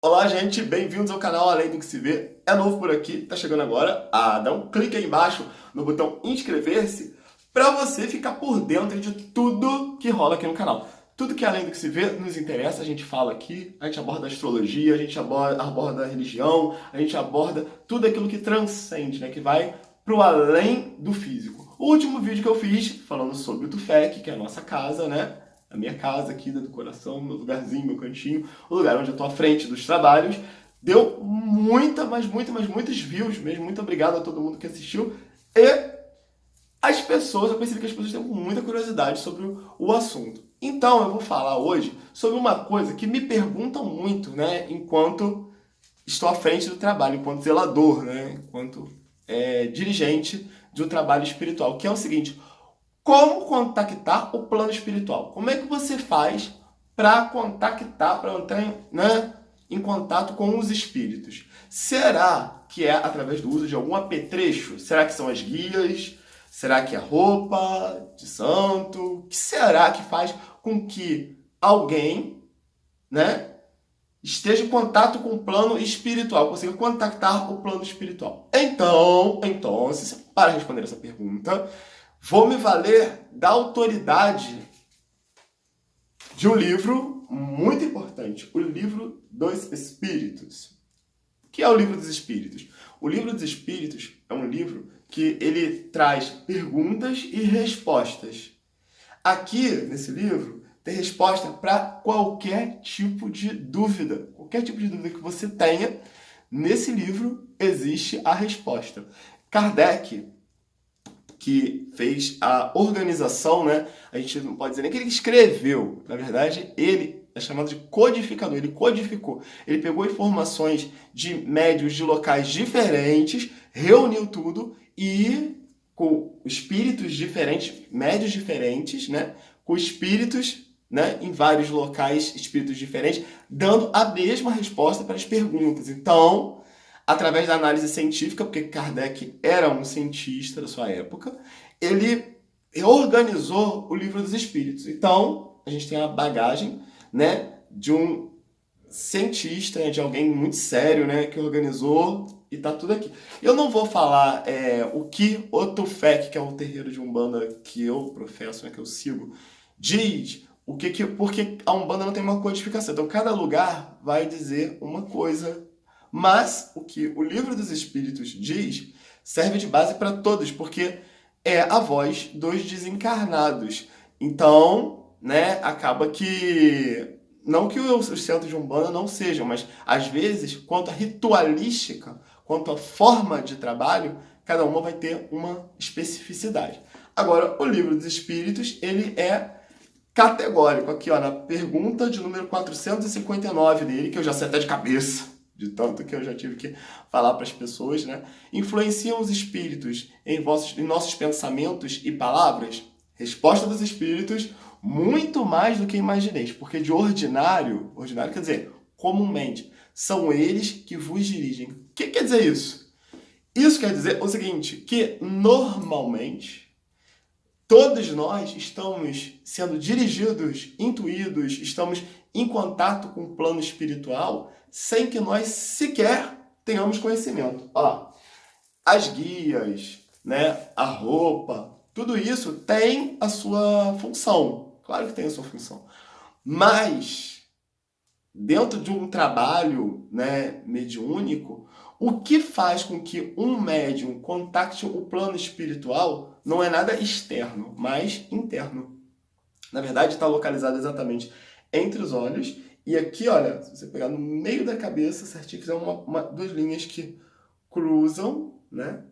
Olá, gente, bem-vindos ao canal Além do que se vê. É novo por aqui, tá chegando agora? Dá um clique aí embaixo no botão inscrever-se para você ficar por dentro de tudo que rola aqui no canal. Tudo que é além do que se vê nos interessa, a gente fala aqui, a gente aborda astrologia, a gente aborda a religião, a gente aborda tudo aquilo que transcende, né, que vai pro além do físico. O último vídeo que eu fiz falando sobre o Tufec, que é a nossa casa, né? A minha casa aqui do coração, meu lugarzinho, meu cantinho, o lugar onde eu estou à frente dos trabalhos, deu muitas views mesmo. Muito obrigado a todo mundo que assistiu. E eu percebi que as pessoas têm muita curiosidade sobre o assunto. Então eu vou falar hoje sobre uma coisa que me perguntam muito, né, enquanto estou à frente do trabalho, enquanto zelador, né, enquanto dirigente de um trabalho espiritual, que é o seguinte: como contactar o plano espiritual? Como é que você faz para contactar, para entrar em contato com os espíritos? Será que é através do uso de algum apetrecho? Será que são as guias? Será que é roupa de santo? O que será que faz com que alguém, né, esteja em contato com o plano espiritual, consiga contactar o plano espiritual? Então, para responder essa pergunta, vou me valer da autoridade de um livro muito importante, o Livro dos Espíritos. O que é o Livro dos Espíritos? O Livro dos Espíritos é um livro que ele traz perguntas e respostas. Aqui, nesse livro, tem resposta para qualquer tipo de dúvida. Qualquer tipo de dúvida que você tenha, nesse livro existe a resposta. Kardec, que fez a organização, né? A gente não pode dizer nem que ele escreveu. Na verdade, ele é chamado de codificador. Ele codificou. Ele pegou informações de médios de locais diferentes, reuniu tudo e com espíritos diferentes, médios diferentes, né? Com espíritos, né, em vários locais, espíritos diferentes, dando a mesma resposta para as perguntas. Então, através da análise científica, porque Kardec era um cientista da sua época, ele organizou o Livro dos Espíritos. Então, a gente tem a bagagem, né, de um cientista, né, de alguém muito sério, né, que organizou e tá tudo aqui. Eu não vou falar o que o Tufec, que é o terreiro de Umbanda que eu professo, né, que eu sigo, diz, porque a Umbanda não tem uma codificação. Então, cada lugar vai dizer uma coisa. Mas o que o Livro dos Espíritos diz serve de base para todos, porque é a voz dos desencarnados. Então, né, acaba que não que os centros de Umbanda não sejam, mas às vezes, quanto à ritualística, quanto à forma de trabalho, cada uma vai ter uma especificidade. Agora, o Livro dos Espíritos, ele é categórico. Aqui, ó, na pergunta de número 459 dele, que eu já sei até de cabeça, de tanto que eu já tive que falar para as pessoas, né? Influenciam os espíritos em nossos pensamentos e palavras? Resposta dos espíritos: muito mais do que imagineis, porque de ordinário quer dizer, comumente, são eles que vos dirigem. O que quer dizer isso? Isso quer dizer o seguinte, que normalmente todos nós estamos sendo dirigidos, intuídos, estamos em contato com o plano espiritual sem que nós sequer tenhamos conhecimento. Ó, as guias, né, a roupa, tudo isso tem a sua função. Claro que tem a sua função. Mas, dentro de um trabalho, né, mediúnico, o que faz com que um médium contacte o plano espiritual não é nada externo, mas interno. Na verdade, está localizado exatamente entre os olhos. E aqui, olha, se você pegar no meio da cabeça certinho, fizer duas linhas que cruzam, né?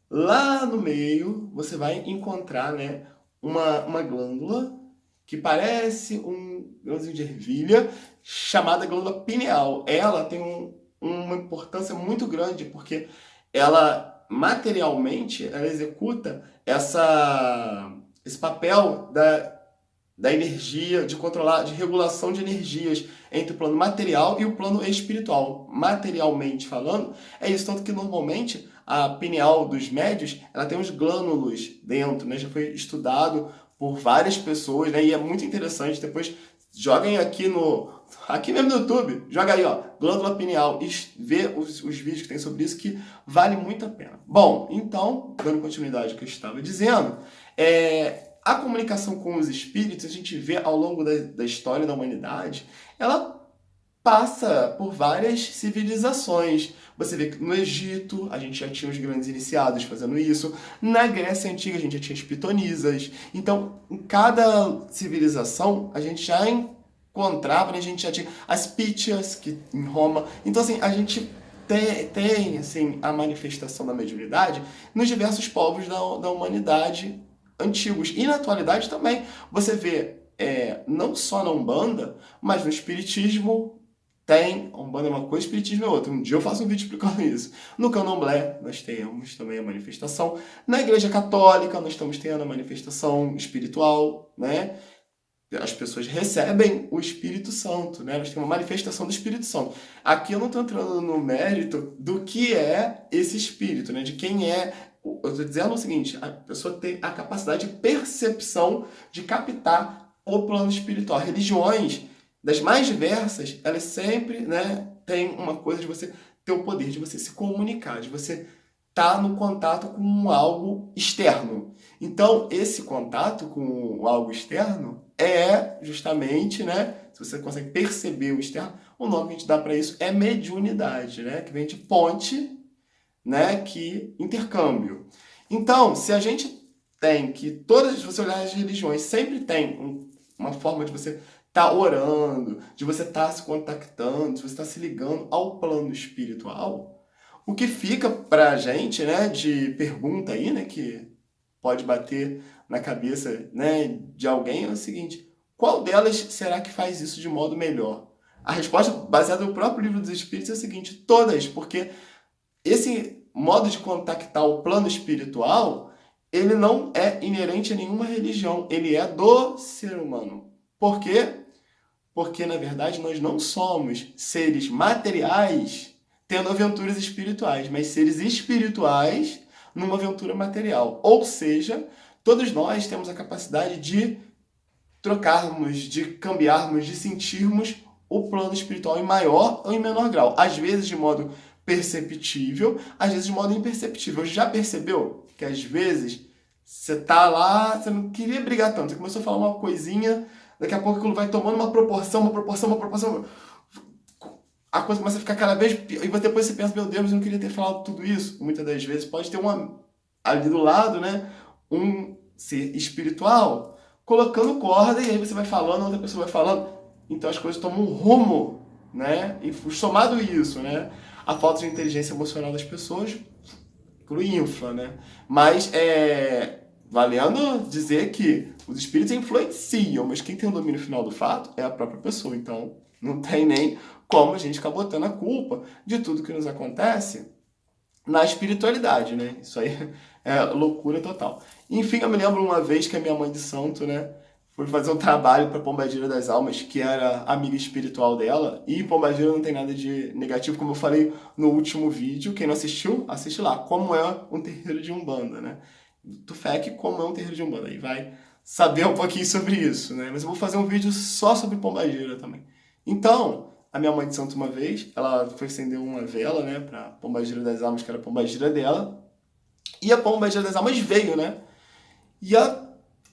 Lá no meio, você vai encontrar, né, uma glândula que parece um grãozinho de ervilha, chamada glândula pineal. Ela tem uma importância muito grande, porque ela, materialmente, ela executa esse papel da energia, de controlar, de regulação de energias entre o plano material e o plano espiritual. Materialmente falando, é isso, tanto que normalmente a pineal dos médios, ela tem uns glânulos dentro, né? Já foi estudado por várias pessoas, né? E é muito interessante. Depois joguem aqui aqui mesmo no YouTube, joga aí, ó, glândula pineal, e vê os vídeos que tem sobre isso, que vale muito a pena. Bom, então, dando continuidade ao que eu estava dizendo, a comunicação com os espíritos, a gente vê ao longo da história da humanidade, ela passa por várias civilizações. Você vê que no Egito a gente já tinha os grandes iniciados fazendo isso. Na Grécia Antiga a gente já tinha as pitonisas. Então, em cada civilização a gente já encontrava, né? A gente já tinha as pítias que em Roma. Então, assim, a gente tem assim, a manifestação da mediunidade nos diversos povos da humanidade antigos. E na atualidade também. Você vê, não só na Umbanda, mas no Espiritismo. A Umbanda é uma coisa, o Espiritismo é outra. Um dia eu faço um vídeo explicando isso. No Candomblé, nós temos também a manifestação. Na Igreja Católica, nós estamos tendo a manifestação espiritual, né? As pessoas recebem o Espírito Santo, né? Nós temos uma manifestação do Espírito Santo. Aqui eu não estou entrando no mérito do que é esse Espírito, né? De quem é. Eu estou dizendo o seguinte, a pessoa tem a capacidade de percepção de captar o plano espiritual. Religiões das mais diversas, elas sempre, né, têm uma coisa de você ter o poder de você se comunicar, de você estar no contato com algo externo. Então, esse contato com algo externo é justamente, né, se você consegue perceber o externo, o nome que a gente dá para isso é mediunidade, né, que vem de ponte, né, que intercâmbio. Então, se a gente tem que se você olhar as religiões, sempre tem uma forma de você tá orando, de você estar se contactando, de você estar se ligando ao plano espiritual, o que fica pra gente, né, de pergunta aí, né, que pode bater na cabeça, né, de alguém é o seguinte: qual delas será que faz isso de modo melhor? A resposta, baseada no próprio Livro dos Espíritos, é a seguinte: todas, porque esse modo de contactar o plano espiritual, ele não é inerente a nenhuma religião, ele é do ser humano. Por quê? Porque, na verdade, nós não somos seres materiais tendo aventuras espirituais, mas seres espirituais numa aventura material. Ou seja, todos nós temos a capacidade de trocarmos, de cambiarmos, de sentirmos o plano espiritual em maior ou em menor grau. Às vezes de modo perceptível, às vezes de modo imperceptível. Já percebeu que às vezes você tá lá, você não queria brigar tanto, você começou a falar uma coisinha, daqui a pouco aquilo vai tomando uma proporção, a coisa começa a ficar cada vez pior, e depois você pensa, meu Deus, eu não queria ter falado tudo isso. Muitas das vezes pode ter ali do lado, né, um ser espiritual colocando corda, e aí você vai falando, a outra pessoa vai falando, então as coisas tomam um rumo, né, e somado isso, né, a falta de inteligência emocional das pessoas, infla, né, mas valendo dizer que os espíritos influenciam, mas quem tem o domínio final do fato é a própria pessoa. Então, não tem nem como a gente ficar botando a culpa de tudo que nos acontece na espiritualidade, né? Isso aí é loucura total. Enfim, eu me lembro uma vez que a minha mãe de santo, né, foi fazer um trabalho para Pombagira das Almas, que era amiga espiritual dela, e Pombagira não tem nada de negativo, como eu falei no último vídeo. Quem não assistiu, assiste lá, como é um terreiro de Umbanda, né? Do FEC, como é um terreiro de Umbanda, aí vai saber um pouquinho sobre isso, né? Mas eu vou fazer um vídeo só sobre Pombagira também. Então, a minha mãe de santo uma vez, ela foi acender uma vela, né, pra Pombagira das Almas, que era a Pombagira dela, e a Pombagira das Almas veio, né?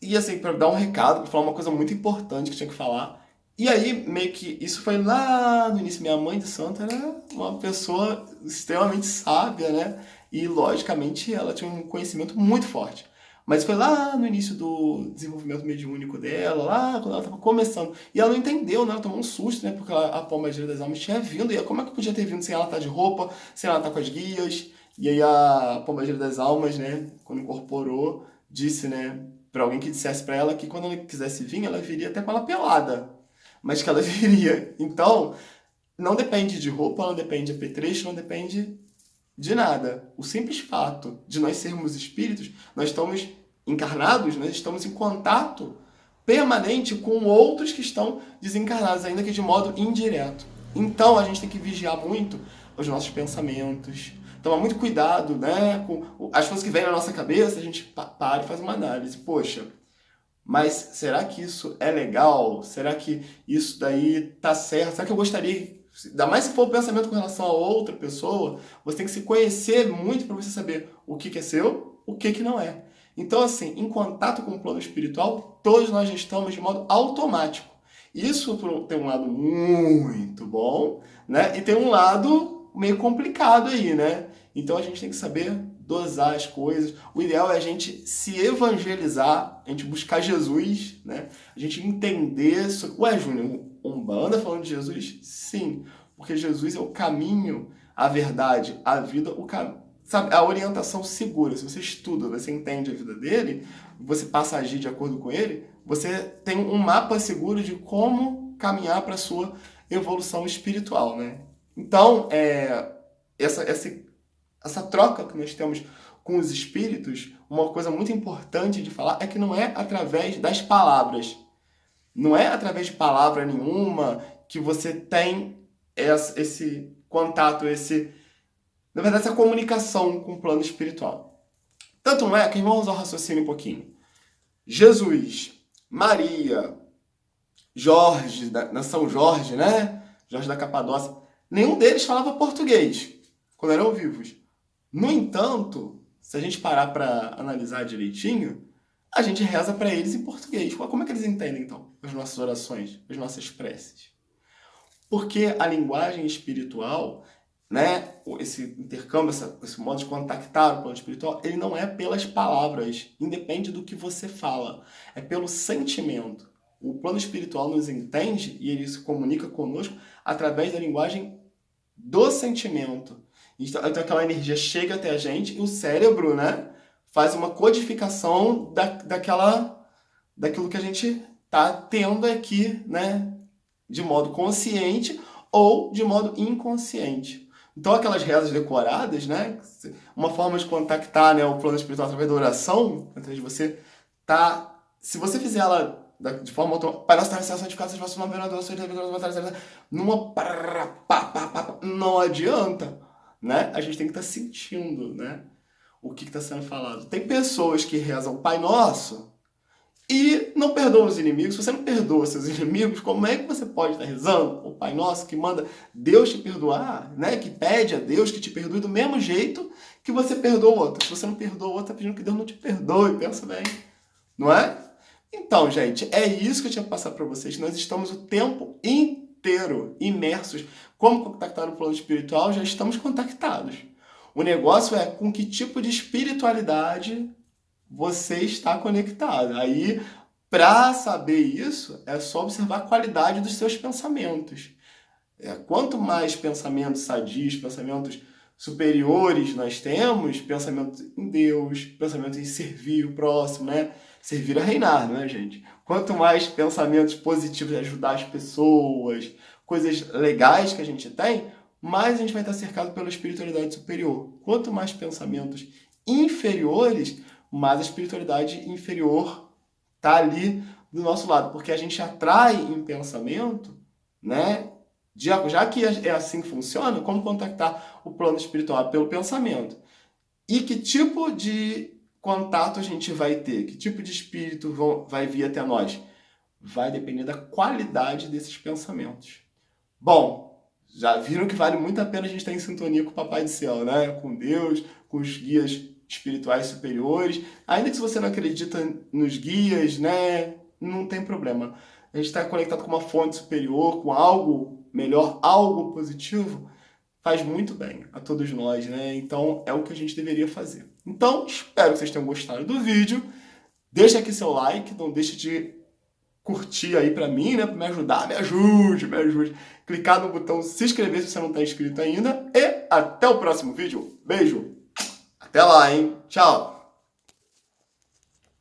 E assim, pra dar um recado, pra falar uma coisa muito importante que tinha que falar. E aí, meio que, isso foi lá no início. Minha mãe de santo era uma pessoa extremamente sábia, né? E, logicamente, ela tinha um conhecimento muito forte. Mas foi lá no início do desenvolvimento mediúnico dela, lá quando ela estava começando. E ela não entendeu, né? Ela tomou um susto, né? Porque a Pombagira das Almas tinha vindo. E como é que podia ter vindo sem ela estar de roupa, sem ela estar com as guias? E aí a Pombagira das Almas, né? Quando incorporou, disse, né? Pra alguém que dissesse pra ela que quando ela quisesse vir, ela viria até com ela pelada. Mas que ela viria. Então, não depende de roupa, não depende de apetrecho, não depende de nada. O simples fato de nós sermos espíritos, nós estamos encarnados, nós estamos em contato permanente com outros que estão desencarnados, ainda que de modo indireto. Então a gente tem que vigiar muito os nossos pensamentos, tomar muito cuidado, né, com as coisas que vêm na nossa cabeça. A gente para e faz uma análise. Poxa, Mas será que isso é legal? Será que isso daí tá certo? Será que eu gostaria? Ainda mais se for o pensamento com relação a outra pessoa, você tem que se conhecer muito para você saber o que é seu, o que não é. Então, assim, em contato com o plano espiritual, todos nós já estamos de modo automático. Isso tem um lado muito bom, né? E tem um lado meio complicado aí, né? Então a gente tem que saber dosar as coisas. O ideal é a gente se evangelizar, a gente buscar Jesus, né? A gente entender... Ué, Júnior, Umbanda falando de Jesus? Sim, porque Jesus é o caminho, a verdade, a vida, o caminho. Sabe, a orientação segura. Se você estuda, você entende a vida dele, você passa a agir de acordo com ele, você tem um mapa seguro de como caminhar para a sua evolução espiritual, né? Então, essa troca que nós temos com os espíritos, uma coisa muito importante de falar é que não é através das palavras. Não é através de palavra nenhuma que você tem esse contato, na verdade, essa comunicação com o plano espiritual. Tanto não é que vamos usar o raciocínio um pouquinho. Jesus, Maria, Jorge, São Jorge, né? Jorge da Capadócia, nenhum deles falava português quando eram vivos. No entanto, se a gente parar para analisar direitinho, a gente reza para eles em português. Como é que eles entendem, então, as nossas orações, as nossas preces? Porque a linguagem espiritual, né, esse intercâmbio, esse modo de contactar o plano espiritual, ele não é pelas palavras, independe do que você fala, é pelo sentimento. O plano espiritual nos entende e ele se comunica conosco através da linguagem do sentimento. Então aquela energia chega até a gente e o cérebro, né, faz uma codificação daquilo que a gente está tendo aqui, né, de modo consciente ou de modo inconsciente. Então aquelas rezas decoradas, né, uma forma de contactar, né, o plano espiritual através da oração, através de você se você fizer ela de forma automática, Pai nosso que estás no céu, santificado seja o vosso nome, não adianta, né? A gente tem que estar sentindo, né, o que está sendo falado. Tem pessoas que rezam o Pai Nosso e não perdoam os inimigos. Se você não perdoa seus inimigos, como é que você pode estar rezando o Pai Nosso que manda Deus te perdoar, né? Que pede a Deus que te perdoe do mesmo jeito que você perdoa o outro. Se você não perdoa o outro, está pedindo que Deus não te perdoe. Pensa bem, não é? Então, gente, é isso que eu tinha que passar para vocês. Nós estamos o tempo inteiro imersos. Como contactar o plano espiritual? Já estamos contactados. O negócio é com que tipo de espiritualidade você está conectado. Aí, para saber isso, é só observar a qualidade dos seus pensamentos. Quanto mais pensamentos sadios, pensamentos superiores nós temos, pensamento em Deus, pensamento em servir o próximo, né? Servir a reinar, né, gente? Quanto mais pensamentos positivos de ajudar as pessoas, coisas legais que a gente tem, mais a gente vai estar cercado pela espiritualidade superior. Quanto mais pensamentos inferiores, mais a espiritualidade inferior está ali do nosso lado. Porque a gente atrai em pensamento, né? Já que é assim que funciona, como contactar o plano espiritual? Pelo pensamento. E que tipo de contato a gente vai ter? Que tipo de espírito vai vir até nós? Vai depender da qualidade desses pensamentos. Bom, já viram que vale muito a pena a gente estar em sintonia com o Papai do Céu, né? Com Deus, com os guias espirituais superiores. Ainda que se você não acredita nos guias, né? Não tem problema. A gente está conectado com uma fonte superior, com algo melhor, algo positivo, faz muito bem a todos nós, né? Então, é o que a gente deveria fazer. Então, espero que vocês tenham gostado do vídeo. Deixa aqui seu like, não deixe de curtir aí pra mim, né? Pra me ajudar, me ajude. Clicar no botão se inscrever se você não está inscrito ainda. E até o próximo vídeo. Beijo! Até lá, hein? Tchau!